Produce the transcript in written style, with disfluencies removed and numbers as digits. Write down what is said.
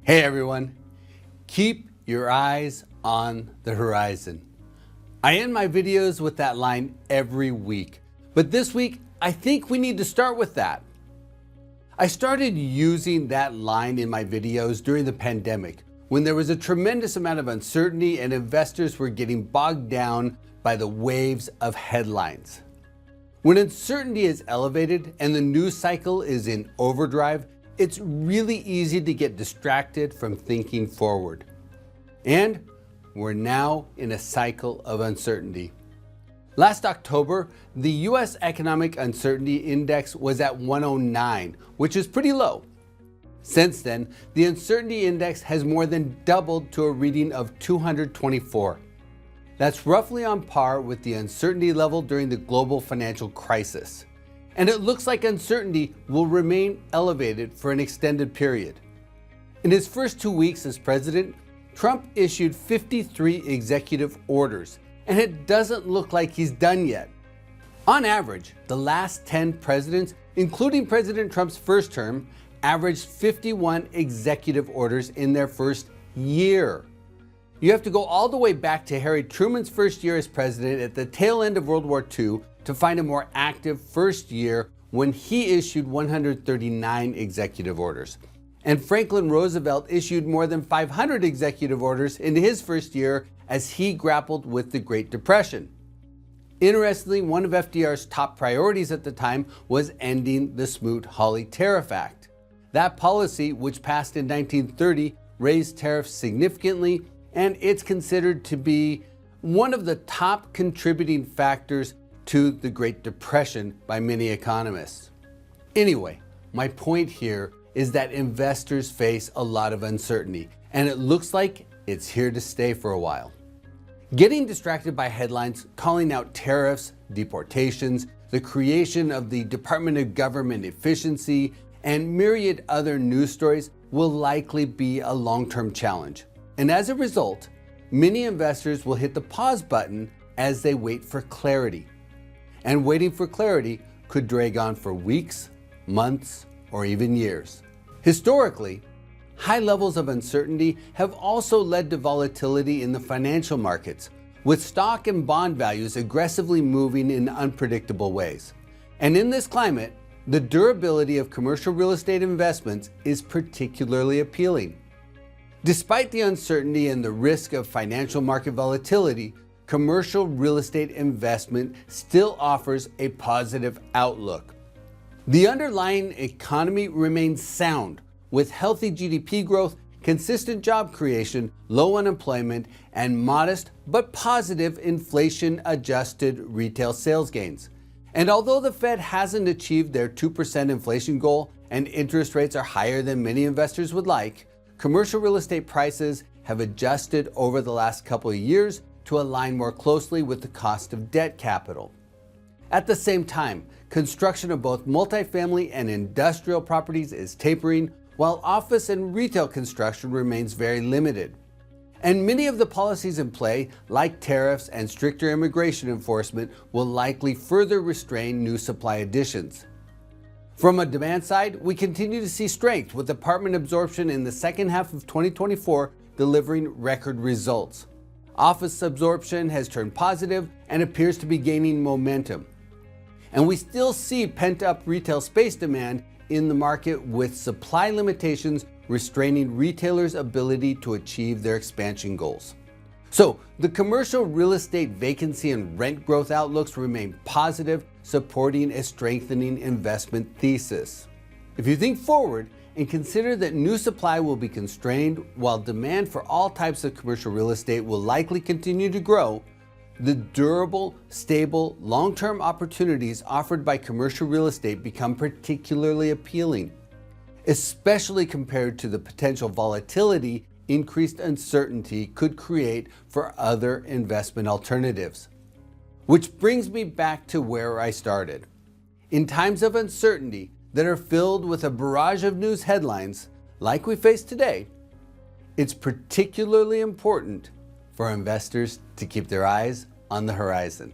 Hey everyone, keep your eyes on the horizon. I end my videos with that line every week, but this week I think we need to start with that. I started using that line in my videos during the pandemic when there was a tremendous amount of uncertainty and investors were getting bogged down by the waves of headlines. When uncertainty is elevated and the news cycle is in overdrive, it's really easy to get distracted from thinking forward. And we're now in a cycle of uncertainty. Last October, the US Economic Uncertainty Index was at 109, which is pretty low. Since then, the Uncertainty Index has more than doubled to a reading of 224. That's roughly on par with the uncertainty level during the global financial crisis. And it looks like uncertainty will remain elevated for an extended period. In his first 2 weeks as president, Trump issued 53 executive orders, and it doesn't look like he's done yet. On average, the last 10 presidents, including President Trump's first term, averaged 51 executive orders in their first year. You have to go all the way back to Harry Truman's first year as president at the tail end of World War II to find a more active first year when he issued 139 executive orders. And Franklin Roosevelt issued more than 500 executive orders in his first year as he grappled with the Great Depression. Interestingly, one of FDR's top priorities at the time was ending the Smoot-Hawley Tariff Act. That policy, which passed in 1930, raised tariffs significantly, and it's considered to be one of the top contributing factors to the Great Depression by many economists. Anyway, my point here is that investors face a lot of uncertainty, and it looks like it's here to stay for a while. Getting distracted by headlines calling out tariffs, deportations, the creation of the Department of Government Efficiency, and myriad other news stories will likely be a long-term challenge. And as a result, many investors will hit the pause button as they wait for clarity. And waiting for clarity could drag on for weeks, months, or even years. Historically, high levels of uncertainty have also led to volatility in the financial markets, with stock and bond values aggressively moving in unpredictable ways. And in this climate, the durability of commercial real estate investments is particularly appealing. Despite the uncertainty and the risk of financial market volatility, commercial real estate investment still offers a positive outlook. The underlying economy remains sound, with healthy GDP growth, consistent job creation, low unemployment, and modest but positive inflation-adjusted retail sales gains. And although the Fed hasn't achieved their 2% inflation goal and interest rates are higher than many investors would like, commercial real estate prices have adjusted over the last couple of years to align more closely with the cost of debt capital. At the same time, construction of both multifamily and industrial properties is tapering, while office and retail construction remains very limited. And many of the policies in play, like tariffs and stricter immigration enforcement, will likely further restrain new supply additions. From a demand side, we continue to see strength, with apartment absorption in the second half of 2024 delivering record results. Office absorption has turned positive and appears to be gaining momentum. And we still see pent-up retail space demand in the market, with supply limitations restraining retailers' ability to achieve their expansion goals. So, the commercial real estate vacancy and rent growth outlooks remain positive, supporting a strengthening investment thesis. If you think forward and consider that new supply will be constrained while demand for all types of commercial real estate will likely continue to grow, the durable, stable, long-term opportunities offered by commercial real estate become particularly appealing, especially compared to the potential volatility increased uncertainty could create for other investment alternatives. Which brings me back to where I started. In times of uncertainty that are filled with a barrage of news headlines, like we face today, it's particularly important for investors to keep their eyes on the horizon.